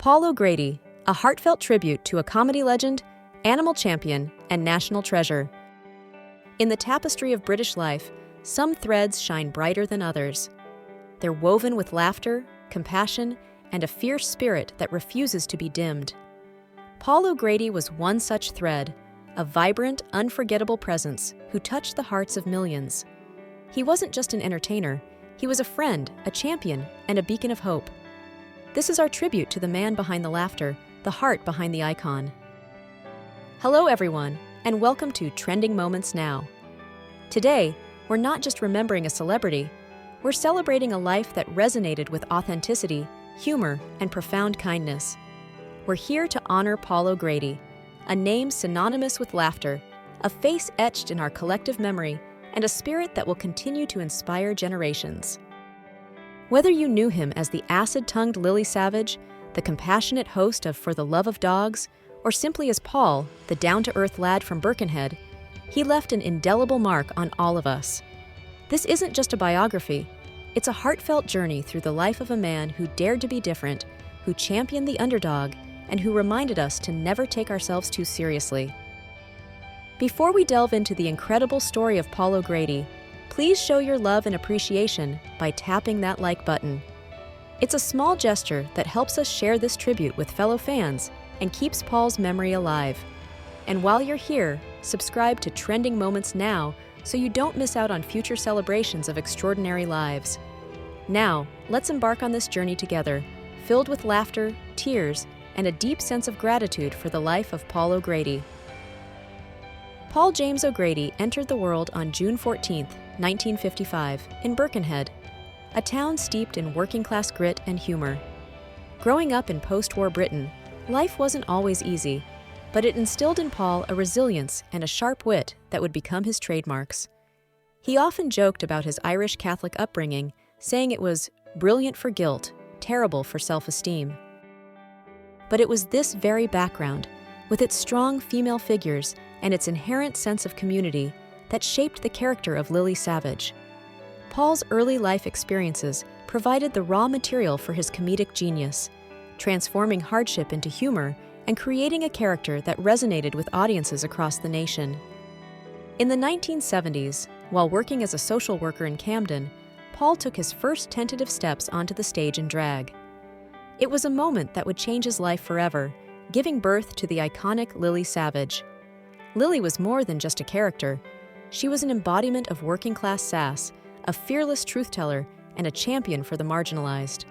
PaulOGrady, a heartfelt tribute to a comedy legend, animal champion, and national treasure. In the tapestry of British life, some threads shine brighter than others. They're woven with laughter, compassion, and a fierce spirit that refuses to be dimmed. PaulOGrady was one such thread, a vibrant, unforgettable presence who touched the hearts of millions. He wasn't just an entertainer, he was a friend, a champion, and a beacon of hope. This is our tribute to the man behind the laughter, the heart behind the icon. Hello everyone, and welcome to Trending Moments Now. Today, we're not just remembering a celebrity, we're celebrating a life that resonated with authenticity, humor, and profound kindness. We're here to honor PaulOGrady, a name synonymous with laughter, a face etched in our collective memory, and a spirit that will continue to inspire generations. Whether you knew him as the acid-tongued Lily Savage, the compassionate host of For the Love of Dogs, or simply as Paul, the down-to-earth lad from Birkenhead, he left an indelible mark on all of us. This isn't just a biography, it's a heartfelt journey through the life of a man who dared to be different, who championed the underdog, and who reminded us to never take ourselves too seriously. Before we delve into the incredible story of PaulOGrady, please show your love and appreciation by tapping that like button. It's a small gesture that helps us share this tribute with fellow fans and keeps Paul's memory alive. And while you're here, subscribe to Trending Moments Now so you don't miss out on future celebrations of extraordinary lives. Now, let's embark on this journey together, filled with laughter, tears, and a deep sense of gratitude for the life of PaulOGrady. Paul James O'Grady entered the world on June 14, 1955, in Birkenhead, a town steeped in working-class grit and humor. Growing up in post-war Britain, life wasn't always easy, but it instilled in Paul a resilience and a sharp wit that would become his trademarks. He often joked about his Irish Catholic upbringing, saying it was brilliant for guilt, terrible for self-esteem. But it was this very background, with its strong female figures and its inherent sense of community, that shaped the character of Lily Savage. Paul's early life experiences provided the raw material for his comedic genius, transforming hardship into humor and creating a character that resonated with audiences across the nation. In the 1970s, while working as a social worker in Camden, Paul took his first tentative steps onto the stage in drag. It was a moment that would change his life forever, giving birth to the iconic Lily Savage. Lily was more than just a character. She was an embodiment of working-class sass, a fearless truth-teller, and a champion for the marginalized.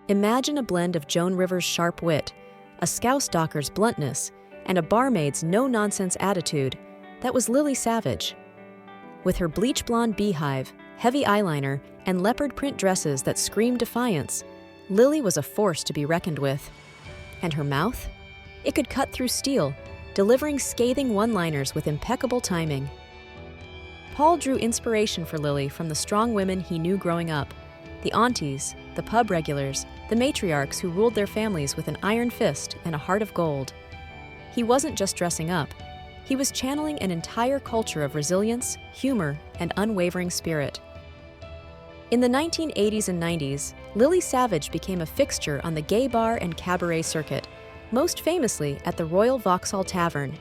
Imagine a blend of Joan Rivers' sharp wit, a scouse docker's bluntness, and a barmaid's no-nonsense attitude. That was Lily Savage. With her bleach-blonde beehive, heavy eyeliner, and leopard print dresses that screamed defiance, Lily was a force to be reckoned with. And her mouth? It could cut through steel, delivering scathing one-liners with impeccable timing. Paul drew inspiration for Lily from the strong women he knew growing up, the aunties, the pub regulars, the matriarchs who ruled their families with an iron fist and a heart of gold. He wasn't just dressing up, he was channeling an entire culture of resilience, humor, and unwavering spirit. In the 1980s and 90s, Lily Savage became a fixture on the gay bar and cabaret circuit, most famously at the Royal Vauxhall Tavern.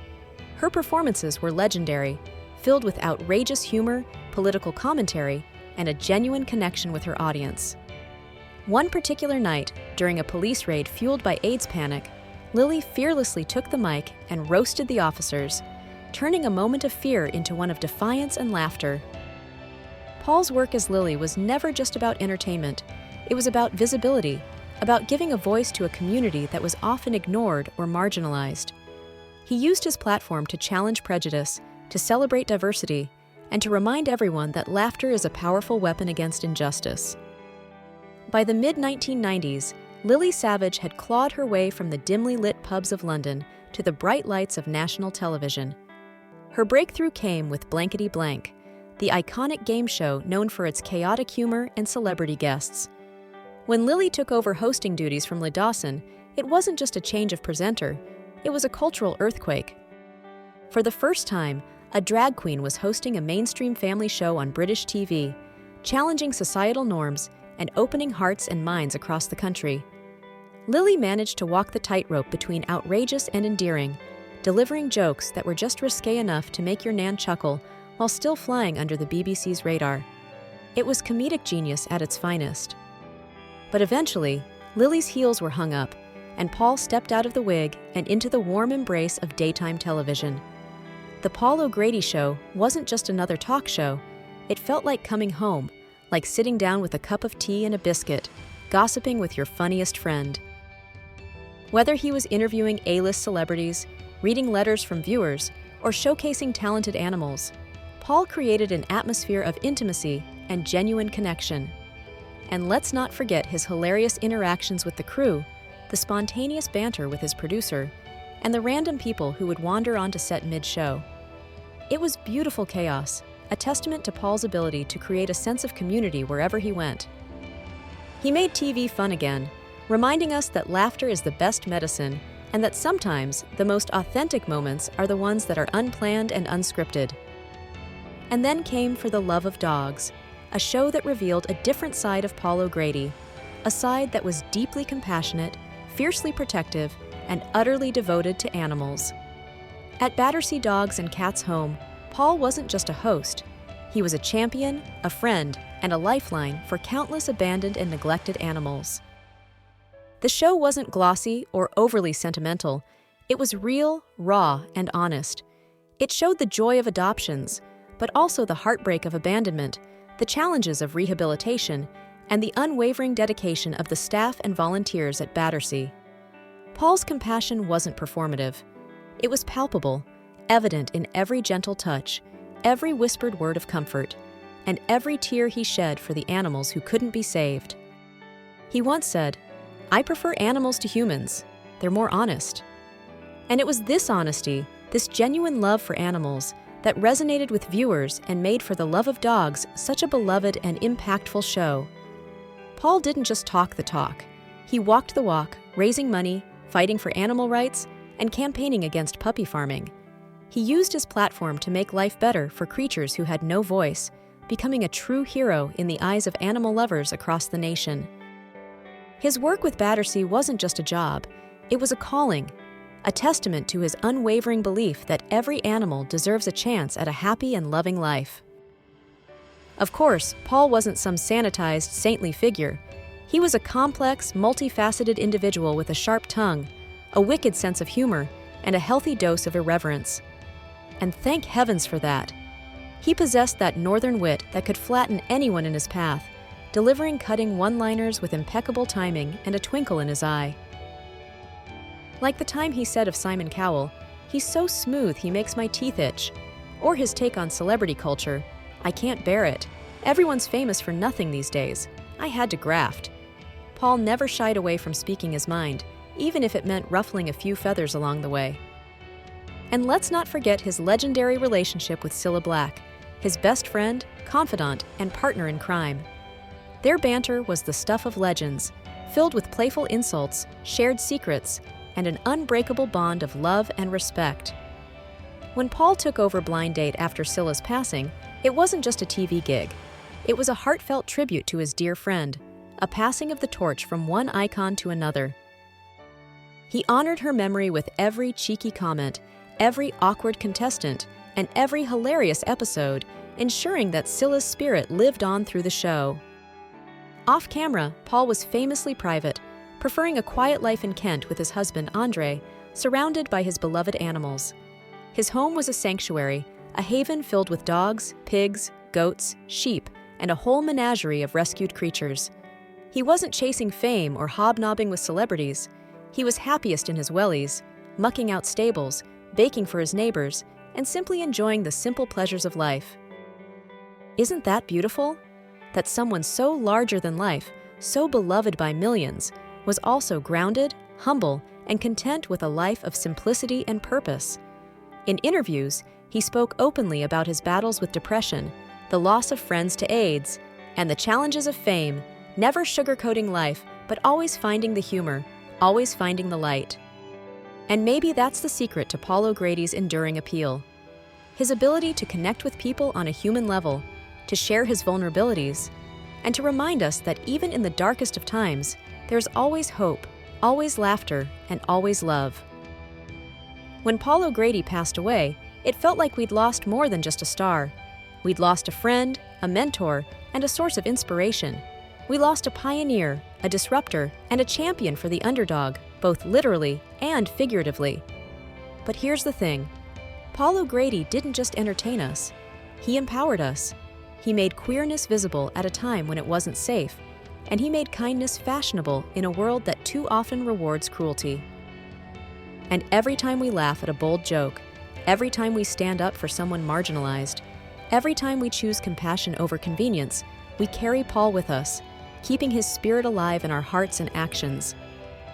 Her performances were legendary, filled with outrageous humor, political commentary, and a genuine connection with her audience. One particular night, during a police raid fueled by AIDS panic, Lily fearlessly took the mic and roasted the officers, turning a moment of fear into one of defiance and laughter. Paul's work as Lily was never just about entertainment. It was about visibility, about giving a voice to a community that was often ignored or marginalized. He used his platform to challenge prejudice, to celebrate diversity, and to remind everyone that laughter is a powerful weapon against injustice. By the mid-1990s, Lily Savage had clawed her way from the dimly lit pubs of London to the bright lights of national television. Her breakthrough came with Blankety, the iconic game show known for its chaotic humor and celebrity guests. When Lily took over hosting duties from Lee Dawson, it wasn't just a change of presenter, it was a cultural earthquake. For the first time, a drag queen was hosting a mainstream family show on British TV, challenging societal norms and opening hearts and minds across the country. Lily managed to walk the tightrope between outrageous and endearing, delivering jokes that were just risque enough to make your nan chuckle while still flying under the BBC's radar. It was comedic genius at its finest. But eventually, Lily's heels were hung up, and Paul stepped out of the wig and into the warm embrace of daytime television. The PaulOGrady Show wasn't just another talk show. It felt like coming home, like sitting down with a cup of tea and a biscuit, gossiping with your funniest friend. Whether he was interviewing A-list celebrities, reading letters from viewers, or showcasing talented animals, Paul created an atmosphere of intimacy and genuine connection. And let's not forget his hilarious interactions with the crew, the spontaneous banter with his producer, and the random people who would wander onto set mid-show. It was beautiful chaos, a testament to Paul's ability to create a sense of community wherever he went. He made TV fun again, reminding us that laughter is the best medicine and that sometimes the most authentic moments are the ones that are unplanned and unscripted. And then came For the Love of Dogs, a show that revealed a different side of PaulOGrady, a side that was deeply compassionate, fiercely protective, and utterly devoted to animals. At Battersea Dogs and Cats Home, Paul wasn't just a host. He was a champion, a friend, and a lifeline for countless abandoned and neglected animals. The show wasn't glossy or overly sentimental. It was real, raw, and honest. It showed the joy of adoptions, but also the heartbreak of abandonment, the challenges of rehabilitation, and the unwavering dedication of the staff and volunteers at Battersea. Paul's compassion wasn't performative. It was palpable, evident in every gentle touch, every whispered word of comfort, and every tear he shed for the animals who couldn't be saved. He once said, "I prefer animals to humans. They're more honest." And it was this honesty, this genuine love for animals, that resonated with viewers and made For the Love of Dogs such a beloved and impactful show. Paul didn't just talk the talk. He walked the walk, raising money, fighting for animal rights, and campaigning against puppy farming. He used his platform to make life better for creatures who had no voice, becoming a true hero in the eyes of animal lovers across the nation. His work with Battersea wasn't just a job, it was a calling, a testament to his unwavering belief that every animal deserves a chance at a happy and loving life. Of course, Paul wasn't some sanitized, saintly figure. He was a complex, multifaceted individual with a sharp tongue, a wicked sense of humor, and a healthy dose of irreverence. And thank heavens for that. He possessed that northern wit that could flatten anyone in his path, delivering cutting one-liners with impeccable timing and a twinkle in his eye. Like the time he said of Simon Cowell, "He's so smooth he makes my teeth itch," or his take on celebrity culture, "I can't bear it. Everyone's famous for nothing these days. I had to graft." Paul never shied away from speaking his mind, even if it meant ruffling a few feathers along the way. And let's not forget his legendary relationship with Cilla Black, his best friend, confidant, and partner in crime. Their banter was the stuff of legends, filled with playful insults, shared secrets, and an unbreakable bond of love and respect. When Paul took over Blind Date after Cilla's passing, it wasn't just a TV gig. It was a heartfelt tribute to his dear friend, a passing of the torch from one icon to another. He honored her memory with every cheeky comment, every awkward contestant, and every hilarious episode, ensuring that Cilla's spirit lived on through the show. Off camera, Paul was famously private, preferring a quiet life in Kent with his husband, Andre, surrounded by his beloved animals. His home was a sanctuary, a haven filled with dogs, pigs, goats, sheep, and a whole menagerie of rescued creatures. He wasn't chasing fame or hobnobbing with celebrities. He was happiest in his wellies, mucking out stables, baking for his neighbors, and simply enjoying the simple pleasures of life. Isn't that beautiful? That someone so larger than life, so beloved by millions, was also grounded, humble, and content with a life of simplicity and purpose. In interviews, he spoke openly about his battles with depression, the loss of friends to AIDS, and the challenges of fame, never sugarcoating life, but always finding the humor, always finding the light. And maybe that's the secret to PaulOGrady's enduring appeal. His ability to connect with people on a human level, to share his vulnerabilities, and to remind us that even in the darkest of times, there's always hope, always laughter, and always love. When Paul O'Grady passed away, it felt like we'd lost more than just a star. We'd lost a friend, a mentor, and a source of inspiration. We lost a pioneer, a disruptor, and a champion for the underdog, both literally and figuratively. But here's the thing. Paul O'Grady didn't just entertain us. He empowered us. He made queerness visible at a time when it wasn't safe, and he made kindness fashionable in a world that too often rewards cruelty. And every time we laugh at a bold joke, every time we stand up for someone marginalized, every time we choose compassion over convenience, we carry Paul with us, keeping his spirit alive in our hearts and actions.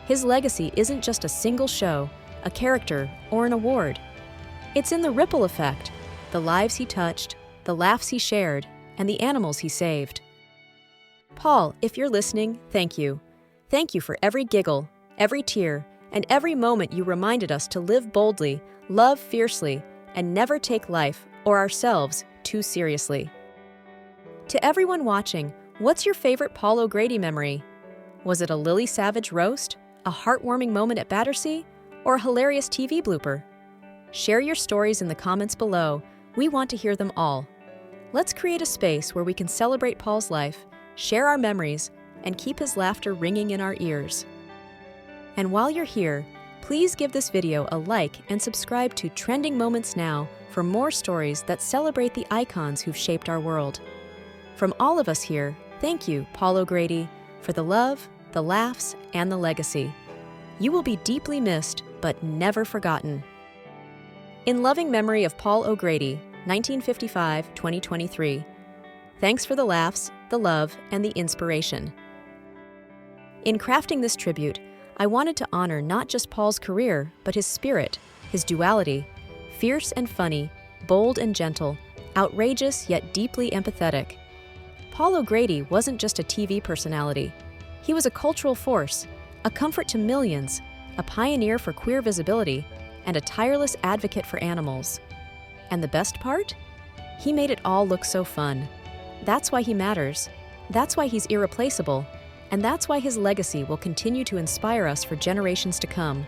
His legacy isn't just a single show, a character, or an award. It's in the ripple effect, the lives he touched, the laughs he shared, and the animals he saved. Paul, if you're listening, thank you. Thank you for every giggle, every tear, and every moment you reminded us to live boldly, love fiercely, and never take life or ourselves too seriously. To everyone watching, what's your favorite Paul O'Grady memory? Was it a Lily Savage roast, a heartwarming moment at Battersea, or a hilarious TV blooper? Share your stories in the comments below. We want to hear them all. Let's create a space where we can celebrate Paul's life, share our memories, and keep his laughter ringing in our ears. And while you're here, please give this video a like and subscribe to Trending Moments Now for more stories that celebrate the icons who've shaped our world. From all of us here, thank you, Paul O'Grady, for the love, the laughs, and the legacy. You will be deeply missed, but never forgotten. In loving memory of Paul O'Grady, 1955-2023. Thanks for the laughs, the love, and the inspiration. In crafting this tribute, I wanted to honor not just Paul's career, but his spirit, his duality, fierce and funny, bold and gentle, outrageous yet deeply empathetic. Paul O'Grady wasn't just a TV personality. He was a cultural force, a comfort to millions, a pioneer for queer visibility, and a tireless advocate for animals. And the best part? He made it all look so fun. That's why he matters. That's why he's irreplaceable. And that's why his legacy will continue to inspire us for generations to come.